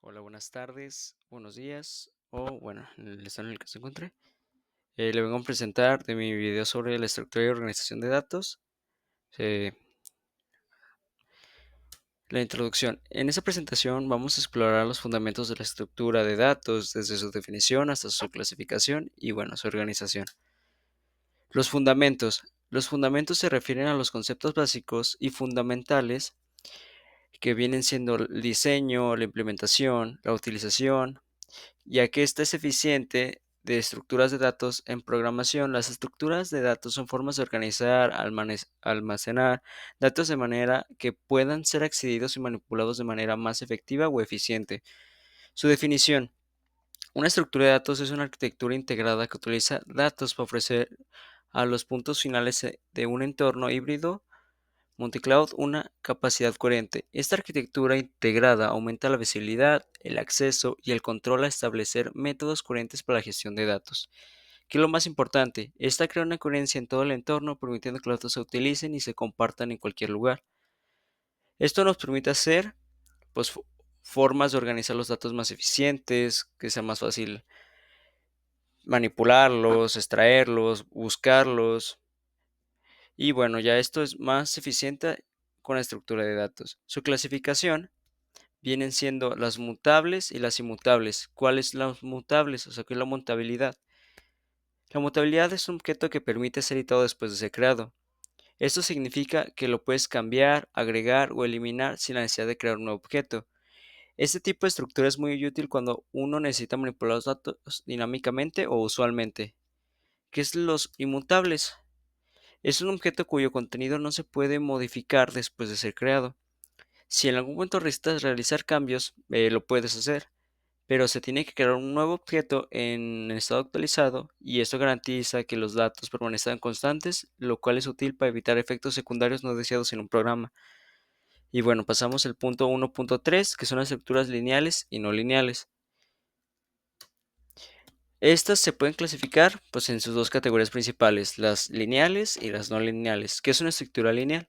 Hola, buenas tardes, buenos días, o bueno, en el estado en el que se encuentre. Le vengo a presentar de mi video sobre la estructura y organización de datos. eh, la introducción. En esta presentación vamos a explorar los fundamentos de la estructura de datos, desde su definición hasta su clasificación y bueno, su organización. Los fundamentos. Los fundamentos se refieren a los conceptos básicos y fundamentales que vienen siendo el diseño, la implementación, la utilización, ya que ésta es eficiente de estructuras de datos en programación. Las estructuras de datos son formas de organizar, almacenar datos de manera que puedan ser accedidos y manipulados de manera más efectiva o eficiente. Su definición. Una estructura de datos es una arquitectura integrada que utiliza datos para ofrecer a los puntos finales de un entorno híbrido multicloud una capacidad coherente. Esta arquitectura integrada aumenta la visibilidad, el acceso y el control a establecer métodos coherentes para la gestión de datos. ¿Qué es lo más importante? Esta crea una coherencia en todo el entorno, permitiendo que los datos se utilicen y se compartan en cualquier lugar. Esto nos permite hacer pues, formas de organizar los datos más eficientes, que sea más fácil manipularlos, extraerlos, buscarlos. Y bueno, ya esto es más eficiente con la estructura de datos. Su clasificación vienen siendo las mutables y las inmutables. ¿Cuáles son las mutables? O sea, ¿qué es la mutabilidad? La mutabilidad es un objeto que permite ser editado después de ser creado. Esto significa que lo puedes cambiar, agregar o eliminar sin la necesidad de crear un nuevo objeto. Este tipo de estructura es muy útil cuando uno necesita manipular los datos dinámicamente o usualmente. ¿Qué es los inmutables? Es un objeto cuyo contenido no se puede modificar después de ser creado. Si en algún momento necesitas realizar cambios, lo puedes hacer, pero se tiene que crear un nuevo objeto en estado actualizado y esto garantiza que los datos permanezcan constantes, lo cual es útil para evitar efectos secundarios no deseados en un programa. Y bueno, pasamos al punto 1.3, que son las estructuras lineales y no lineales. Estas se pueden clasificar pues, en sus dos categorías principales, las lineales y las no lineales. ¿Qué es una estructura lineal?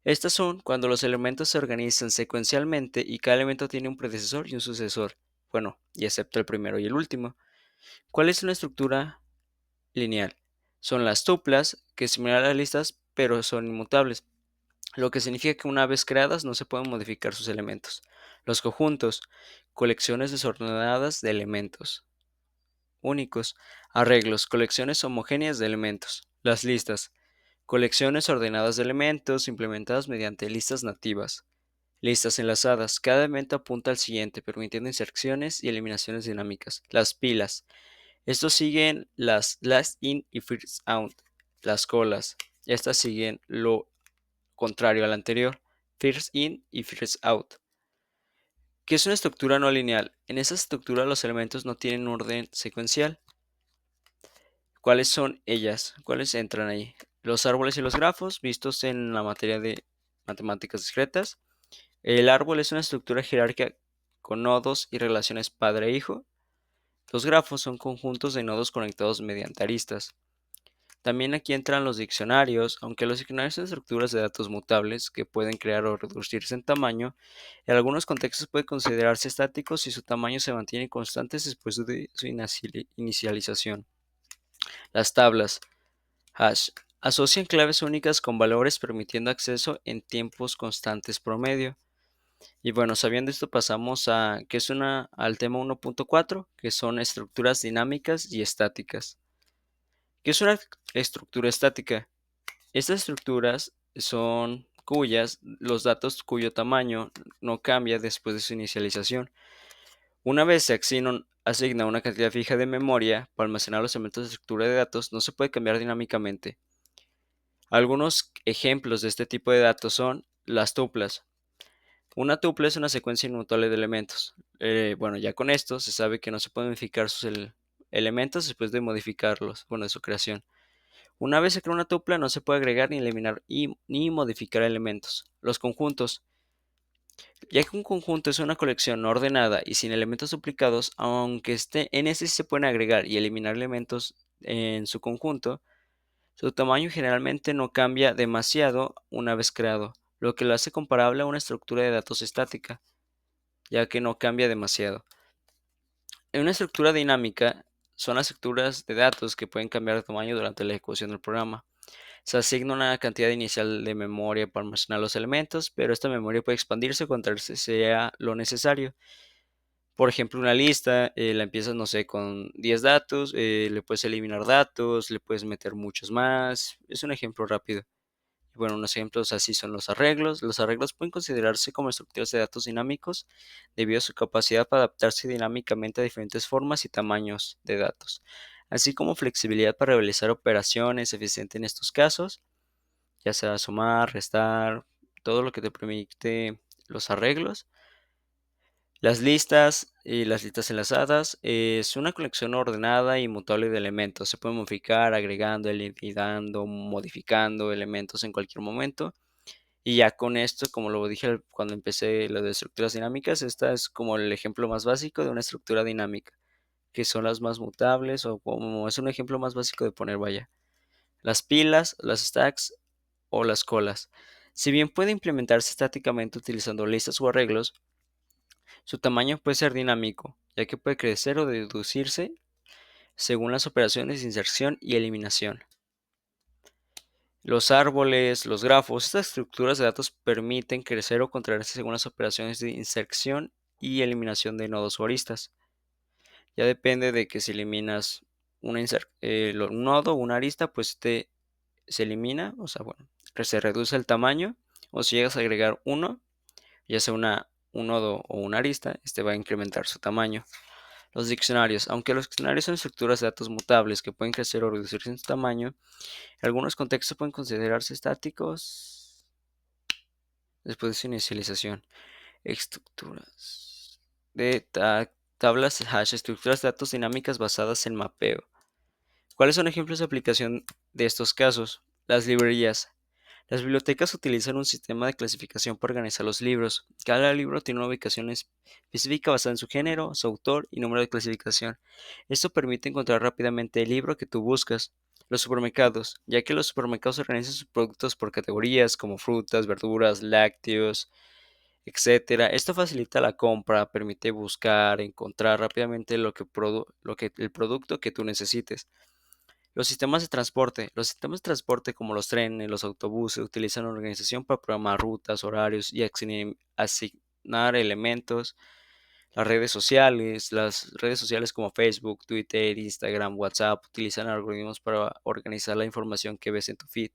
Estas son cuando los elementos se organizan secuencialmente y cada elemento tiene un predecesor y un sucesor. Bueno, y excepto el primero y el último. ¿Cuál es una estructura lineal? Son las tuplas, que es similar a las listas, pero son inmutables, lo que significa que una vez creadas no se pueden modificar sus elementos. Los conjuntos, colecciones desordenadas de elementos. Únicos, arreglos, colecciones homogéneas de elementos. Las listas, colecciones ordenadas de elementos implementadas mediante listas nativas. Listas enlazadas. Cada elemento apunta al siguiente, permitiendo inserciones y eliminaciones dinámicas. Las pilas. Estos siguen las last in y first out. Las colas. Estas siguen lo contrario al anterior. First in y first out. ¿Qué es una estructura no lineal? En esta estructura los elementos no tienen orden secuencial. ¿Cuáles son ellas? ¿Cuáles entran ahí? Los árboles y los grafos, vistos en la materia de matemáticas discretas. El árbol es una estructura jerárquica con nodos y relaciones padre-hijo. Los grafos son conjuntos de nodos conectados mediante aristas. También aquí entran los diccionarios, aunque los diccionarios son estructuras de datos mutables que pueden crear o reducirse en tamaño. En algunos contextos puede considerarse estáticos si su tamaño se mantiene constante después de su inicialización. Las tablas hash asocian claves únicas con valores permitiendo acceso en tiempos constantes promedio. Y bueno, sabiendo esto pasamos a que es al tema 1.4, que son estructuras dinámicas y estáticas. ¿Qué es una estructura estática? Estas estructuras son cuyas los datos cuyo tamaño no cambia después de su inicialización. Una vez se asigna una cantidad fija de memoria para almacenar los elementos de estructura de datos, no se puede cambiar dinámicamente. Algunos ejemplos de este tipo de datos son las tuplas. Una tupla es una secuencia inmutable de elementos. Bueno, ya con esto se sabe que no se pueden modificar sus elementos después de modificarlos, bueno, de su creación. Una vez se crea una tupla, no se puede agregar ni eliminar ni modificar elementos. Los conjuntos. Ya que un conjunto es una colección no ordenada y sin elementos duplicados, aunque esté en ese sí se pueden agregar y eliminar elementos en su conjunto, su tamaño generalmente no cambia demasiado una vez creado, lo que lo hace comparable a una estructura de datos estática. ya que no cambia demasiado. En una estructura dinámica son las estructuras de datos que pueden cambiar de tamaño durante la ejecución del programa. Se asigna una cantidad inicial de memoria para almacenar los elementos, pero esta memoria puede expandirse cuando sea lo necesario. Por ejemplo, una lista, la empiezas, no sé, con 10 datos, le puedes eliminar datos, le puedes meter muchos más. Es un ejemplo rápido. Y bueno, unos ejemplos así son los arreglos. Los arreglos pueden considerarse como estructuras de datos dinámicos debido a su capacidad para adaptarse dinámicamente a diferentes formas y tamaños de datos, así como flexibilidad para realizar operaciones eficientes en estos casos, ya sea sumar, restar, todo lo que te permite los arreglos. Las listas y las listas enlazadas es una colección ordenada y mutable de elementos. Se puede modificar agregando, eliminando, modificando elementos en cualquier momento. Y ya con esto, como lo dije cuando empecé lo de estructuras dinámicas, esta es como el ejemplo más básico de una estructura dinámica, que son las más mutables o como es un ejemplo más básico de poner, vaya, las pilas, las stacks o las colas. Si bien puede implementarse estáticamente utilizando listas o arreglos, su tamaño puede ser dinámico, ya que puede crecer o reducirse según las operaciones de inserción y eliminación. Los árboles, los grafos, estas estructuras de datos permiten crecer o contraerse según las operaciones de inserción y eliminación de nodos o aristas. Ya depende de que si eliminas un nodo o una arista, pues se elimina, o sea, bueno, se reduce el tamaño, o si llegas a agregar uno, ya sea un nodo o una arista, este va a incrementar su tamaño. Los diccionarios. Aunque los diccionarios son estructuras de datos mutables que pueden crecer o reducirse en su tamaño, en algunos contextos pueden considerarse estáticos después de su inicialización. Estructuras de tablas hash, estructuras de datos dinámicas basadas en mapeo. ¿Cuáles son ejemplos de aplicación de estos casos? Las librerías. Las bibliotecas utilizan un sistema de clasificación para organizar los libros. Cada libro tiene una ubicación específica basada en su género, su autor y número de clasificación. Esto permite encontrar rápidamente el libro que tú buscas. Los supermercados, ya que los supermercados organizan sus productos por categorías como frutas, verduras, lácteos, etcétera. Esto facilita la compra, permite buscar, encontrar rápidamente el producto que tú necesites. Los sistemas de transporte. Los sistemas de transporte como los trenes, los autobuses utilizan la organización para programar rutas, horarios y asignar elementos. Las redes sociales como Facebook, Twitter, Instagram, WhatsApp utilizan algoritmos para organizar la información que ves en tu feed.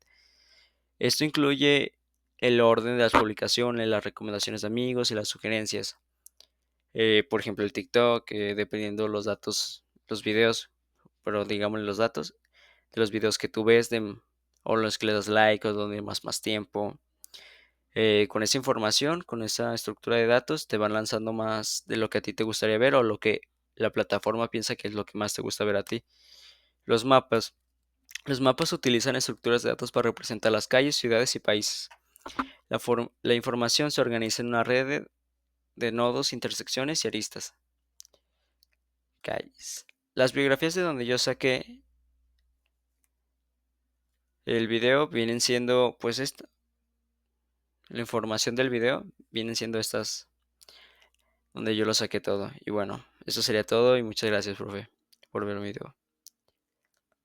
Esto incluye el orden de las publicaciones, las recomendaciones de amigos y las sugerencias. Por ejemplo, el TikTok, dependiendo los datos, los videos, pero digámosle los datos de los videos que tú ves o los que le das like o donde más tiempo. Con esa información, con esa estructura de datos, te van lanzando más de lo que a ti te gustaría ver o lo que la plataforma piensa que es lo que más te gusta ver a ti. Los mapas. Los mapas utilizan estructuras de datos para representar las calles, ciudades y países. La información se organiza en una red de nodos, intersecciones y aristas. Calles. Las biografías de donde yo saqué el video vienen siendo, pues, la información del video vienen siendo estas donde yo lo saqué todo. Y bueno, eso sería todo y muchas gracias, profe, por ver mi video.